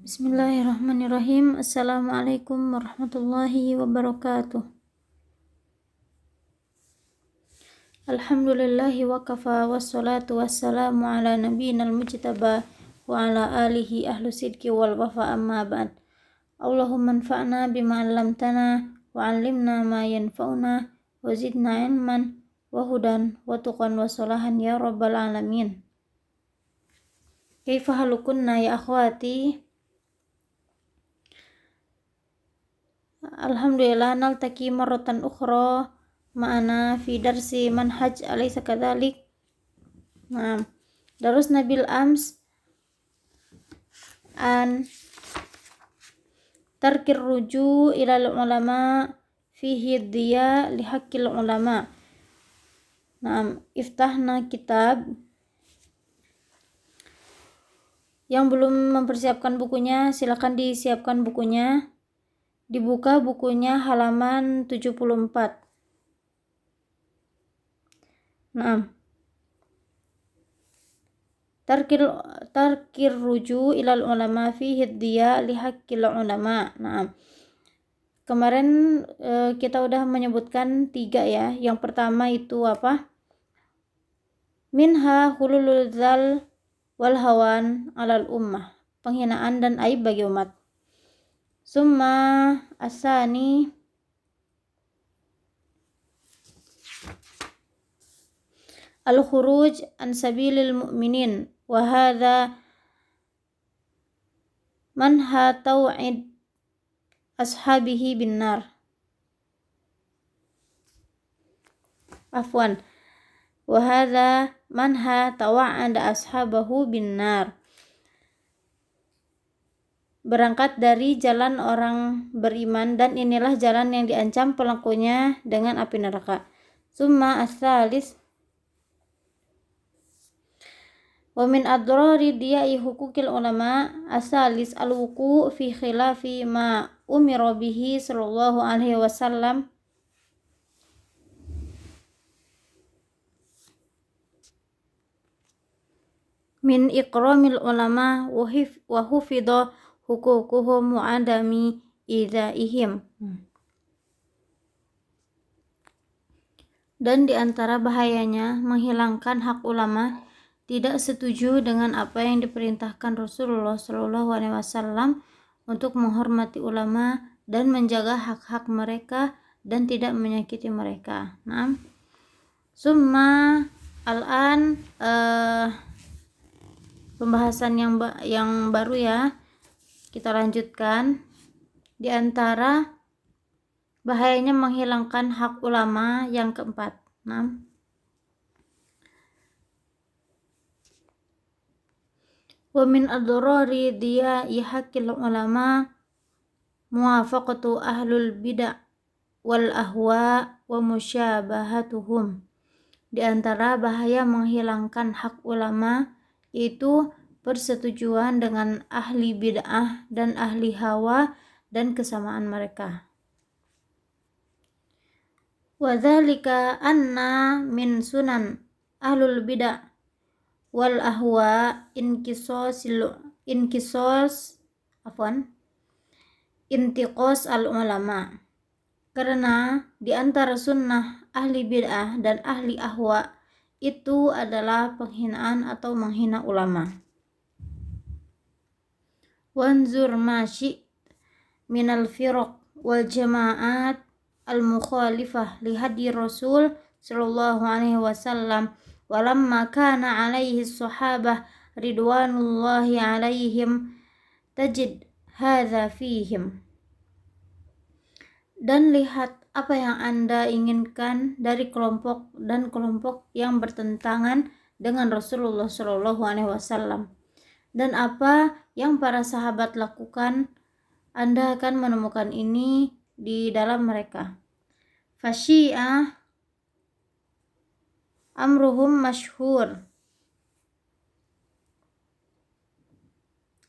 Bismillahirrahmanirrahim. Assalamualaikum warahmatullahi wabarakatuh. Alhamdulillahi wa kafa wassalatu wassalamu ala nabiyyina al-mujtaba wa ala alihi ahlu sidqi wal wafa amma ba'd. Allahumma anfa'na bima 'allamtana wa 'allimna ma yanfa'una wa zidna ilman wa hudan wa tuqan wa salahan ya rabbal alamin. Kaifa halukunna ya akhwati? Alhamdulillah naltaqi marratan ukhra ma'ana fi darsi manhaj alaysa kadzalik. Nah, darusna bil ams an tarkir ruju ilal ulama fihi diya li haqqil ulama. Nah, iftahna kitab. Yang belum mempersiapkan bukunya, silakan disiapkan bukunya. Dibuka bukunya halaman 74. Nah, tarkir ruju ilal ulama fihi diya li haqqil ulama. Nah, kemarin kita udah menyebutkan 3 ya. Yang pertama itu apa? Minha hululul dzal wal hawan alal ummah, penghinaan dan aib bagi umat. Summa asani al-khuruj an sabilil mu'minin wa hadha manha taw'id ashabihi bin nar. Afwan. Wa hadha manha tawa'ada ashabahu bin nar. Berangkat dari jalan orang beriman, dan inilah jalan yang diancam pelakunya dengan api neraka. Summa as-salis wa min adrari diya'i hukukil ulama as-salis al-wuku' fi khilafi ma umira bihi sallallahu alaihi wasallam min ikramil ulama wa hufidha hukukuhum wa adami idzaihim. Dan diantara bahayanya menghilangkan hak ulama, tidak setuju dengan apa yang diperintahkan Rasulullah SAW untuk menghormati ulama dan menjaga hak-hak mereka dan tidak menyakiti mereka. Nah, summa al-an pembahasan yang baru ya. Kita lanjutkan. Di antara bahayanya menghilangkan hak ulama yang keempat. Nah, wa min adrari diya'i haqqil ulama muwafaqatu ahlul bid'ah wal ahwa wa musyabahatuhum. Di antara bahaya menghilangkan hak ulama yaitu persetujuan dengan ahli bid'ah dan ahli hawa dan kesamaan mereka. Wa dzalika anna min sunan ahlul bid'ah wal ahwa intiqos al ulama. Karena di antara sunnah ahli bid'ah dan ahli ahwa itu adalah penghinaan atau menghina ulama. Wanzur ma syi't minal firaq wal jama'at al-mukhalifah li hadi Rasul sallallahu alaihi wasallam walamma kana alaihi sahabah ridwanullahi alaihim tajid hadza fihim. Dan lihat apa yang Anda inginkan dari kelompok yang bertentangan dengan Rasulullah sallallahu alaihi wasallam, dan apa yang para sahabat lakukan, Anda akan menemukan ini di dalam mereka. Fasyi'ah amruhum masyhur.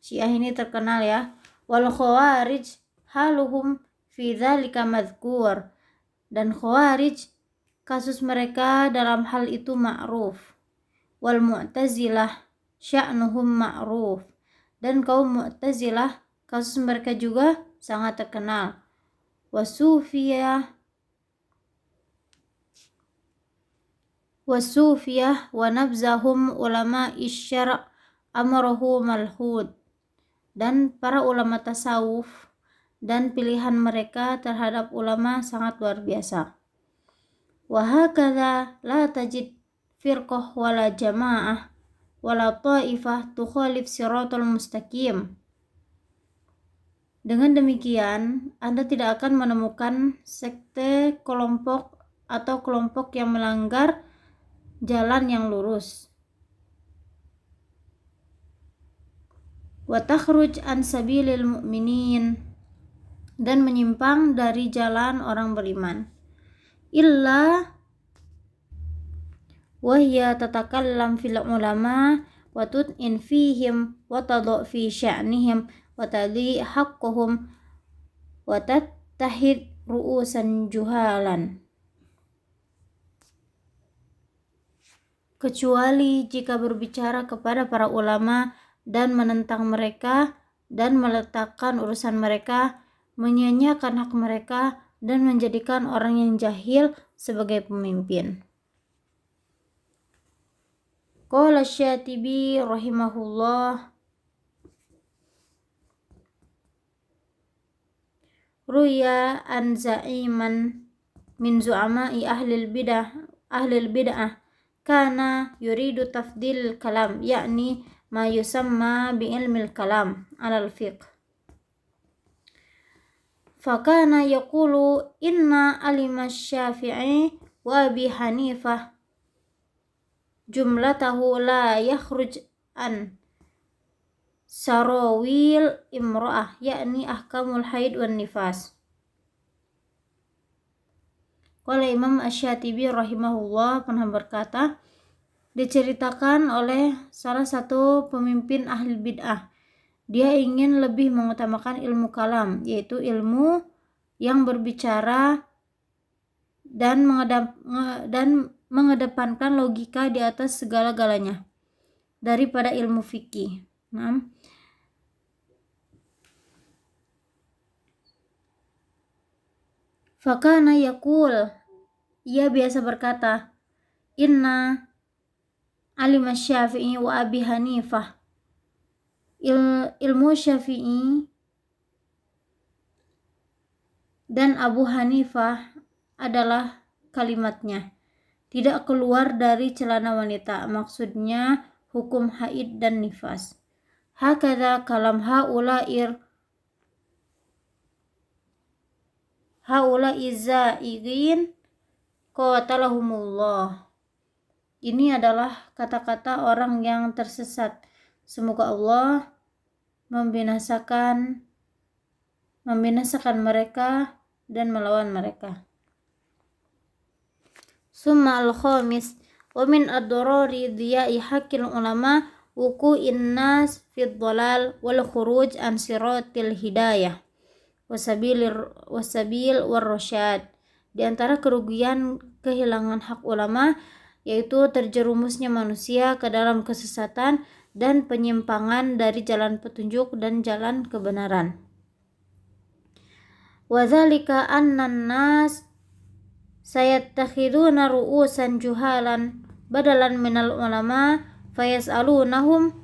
Syiah ini terkenal ya. Wal khawarij haluhum fi dzalika madhkur. Dan khawarij, kasus mereka dalam hal itu ma'ruf. Wal mu'tazilah sya'nuhum ma'ruf. dan kaum Mu'tazilah, kasus mereka juga sangat terkenal. Wasufiyah wa nabzahum ulama isyara' amrahu malhud, dan para ulama tasawuf dan pilihan mereka terhadap ulama sangat luar biasa. Wa hakadha la tajid firqah wala jamaah wala ta'ifah tukhalif siratal mustaqim. Dengan demikian, Anda tidak akan menemukan sekte, kelompok atau kelompok yang melanggar jalan yang lurus. Wa takhruj an sabilil mu'minin, dan menyimpang dari jalan orang beriman. Illa wa hiya tatakallam fil ulama wa tut'in fihim wa tadha fi sya'nihim wa tadhi haqquhum wa tattahid ru'usan juhalan, kecuali jika berbicara kepada para ulama dan menentang mereka dan meletakkan urusan mereka, menyia-nyiakan hak mereka, dan menjadikan orang yang jahil sebagai pemimpin. Qala Syatibi rahimahullah, ruya an za'iman min zu'ama'i ahlil bid'ah kana yuridu tafdil kalam, yakni ma yusamma bi ilmil kalam alal fiqh. Fakana yaqulu inna alima Syafi'i wa Abi Hanifah jumlatahu la yakhruj an sarawil imra'ah, yakni ahkamul haid wan nifas. Qala Imam Asy-Syatibi rahimahullah pernah berkata, diceritakan oleh salah satu pemimpin ahli bid'ah, dia ingin lebih mengutamakan ilmu kalam, yaitu ilmu yang berbicara dan mengedepankan logika di atas segala-galanya daripada ilmu fikih. Fakana yaqul, ia biasa berkata, inna alim Syafi'i wa Abi Hanifah, ilmu Syafi'i dan Abu Hanifah adalah kalimatnya tidak keluar dari celana wanita, maksudnya hukum haid dan nifas. Hakadha kalam haula izaigin qatalahumullah. Ini adalah kata-kata orang yang tersesat. Semoga Allah membinasakan mereka dan melawan mereka. Summa al-khamis wa min ad-darari diya'i haqqil ulama wuqu'in nas fid dhalal wal khuruj an siratil hidayah wasabil war rasyad. Di antara kerugian kehilangan hak ulama yaitu terjerumusnya manusia ke dalam kesesatan dan penyimpangan dari jalan petunjuk dan jalan kebenaran. Wa dzalika annan nas sayattakhiduna ru'usan juhalan badalan minal ulama fayas'alunahum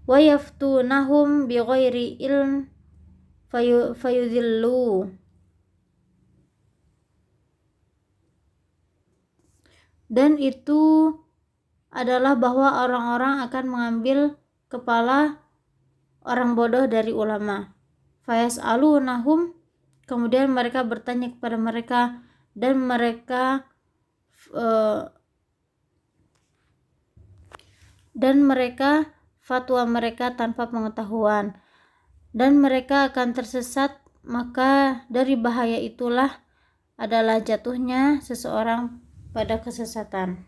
wa yaftunahum bighairi ilm fayudhillu. Dan itu adalah bahwa orang-orang akan mengambil kepala orang bodoh dari ulama. Fayas'alunahum, kemudian mereka bertanya kepada mereka, dan mereka fatwa mereka tanpa pengetahuan, dan mereka akan tersesat. Maka dari bahaya itulah adalah jatuhnya seseorang pada kesesatan.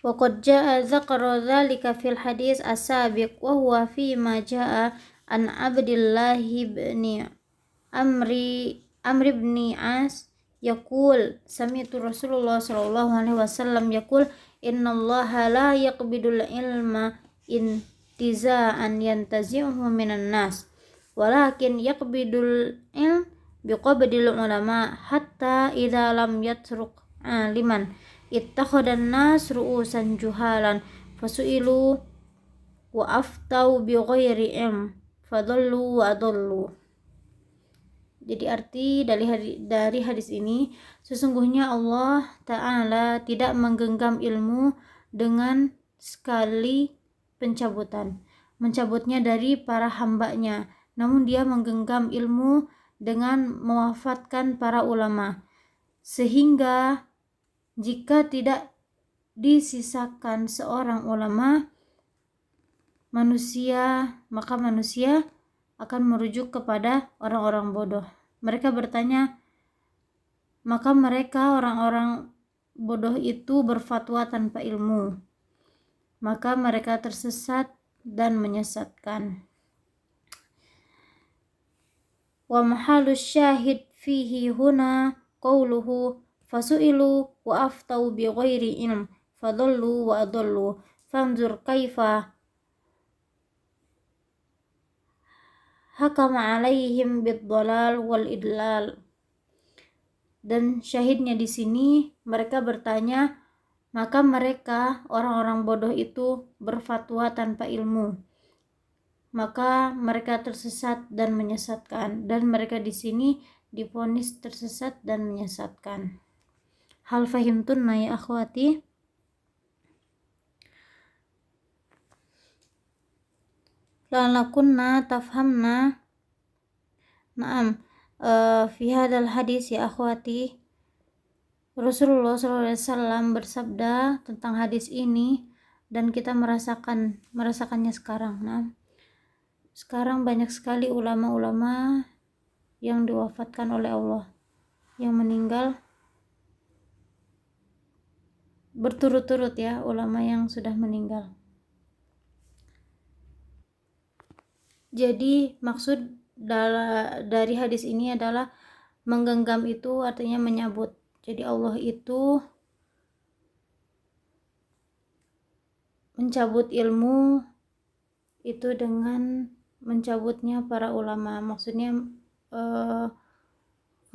Wa qad jaa dzakara dzalika fil hadis as-sabiq wa huwa fi ma jaa an Abdullah bin Amr ibn As yaqul sami'tu Rasulullah sallallahu alaihi wasallam yaqul innallaha la yaqbidul ilma intiza'an yantazi'uhu minan nas walakin yaqbidul ilm biqabdil ulama hatta idza lam yatruk aliman ittakhadan nas ru'usan juhalan fasu'ilu wa aftau bi ghairi ilm fadallu wa adallu. Jadi arti dari hadis ini, sesungguhnya Allah Ta'ala tidak menggenggam ilmu dengan sekali mencabutnya dari para hambanya, namun dia menggenggam ilmu dengan mewafatkan para ulama, sehingga jika tidak disisakan seorang ulama, maka manusia akan merujuk kepada orang-orang bodoh. Mereka bertanya, maka mereka orang-orang bodoh itu berfatwa tanpa ilmu, maka mereka tersesat dan menyesatkan. Wa mahalus syahid fihi huna qawluhu fasu'ilu wa aftau bi ghairi ilm fadallu wa adallu fanzur kaifa hakama alaihim bid-dhalal wal idlal. Dan syahidnya di sini mereka bertanya, maka mereka orang-orang bodoh itu berfatwa tanpa ilmu, maka mereka tersesat dan menyesatkan, dan mereka di sini divonis tersesat dan menyesatkan. Hal fahimtunna ya akhwati? La'allakunna tafhamna. Naam, fi hadal hadis ya akhwati, Rasulullah SAW bersabda tentang hadis ini, dan kita merasakannya sekarang. Nah, sekarang banyak sekali ulama-ulama yang diwafatkan oleh Allah, yang meninggal berturut-turut ya, ulama yang sudah meninggal. Jadi maksud dari hadis ini adalah menggenggam itu artinya menyabut. Jadi Allah itu mencabut ilmu itu dengan mencabutnya para ulama, maksudnya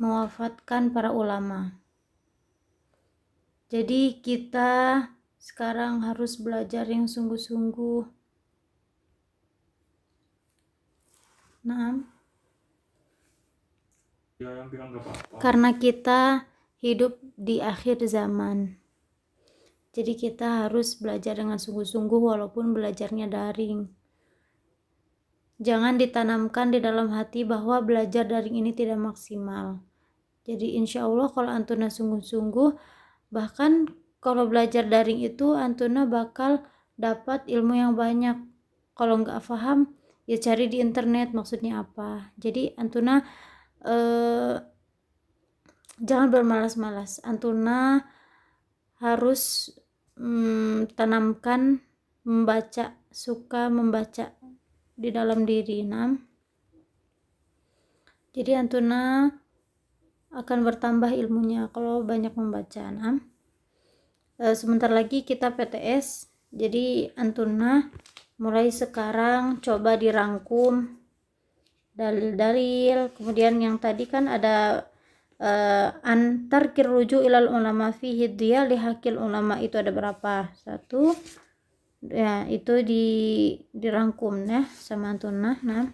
mewafatkan para ulama. Jadi kita sekarang harus belajar yang sungguh-sungguh. Nah, karena kita hidup di akhir zaman, jadi kita harus belajar dengan sungguh-sungguh walaupun belajarnya daring. Jangan ditanamkan di dalam hati bahwa belajar daring ini tidak maksimal. Jadi insya Allah kalau antuna sungguh-sungguh, bahkan kalau belajar daring itu antuna bakal dapat ilmu yang banyak. Kalau nggak paham, ya cari di internet maksudnya apa. Jadi antuna jangan bermalas-malas. Antuna harus tanamkan membaca, suka membaca di dalam diri. Nah, jadi antuna akan bertambah ilmunya kalau banyak membaca. Nah, sebentar lagi kita PTS, jadi antuna mulai sekarang coba dirangkum dalil-dalil. Kemudian yang tadi kan ada antar kirruju ilal ulama fihi dia lihakil ulama, itu ada berapa? 1 ya, itu dirangkum ya sama antuna. Nah,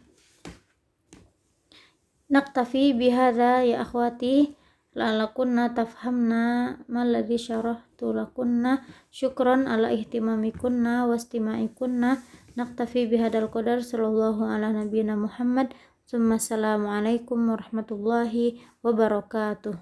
naktafi bihadza ya akhwati la'allakunna tafhamna malladzi syarahtu lakunna. Syukran ala ihtimamikunna wastima'ikunna. Naktafi bihadzal qadar. Sallallahu ala nabiyina Muhammad. Assalamualaikum warahmatullahi wabarakatuh.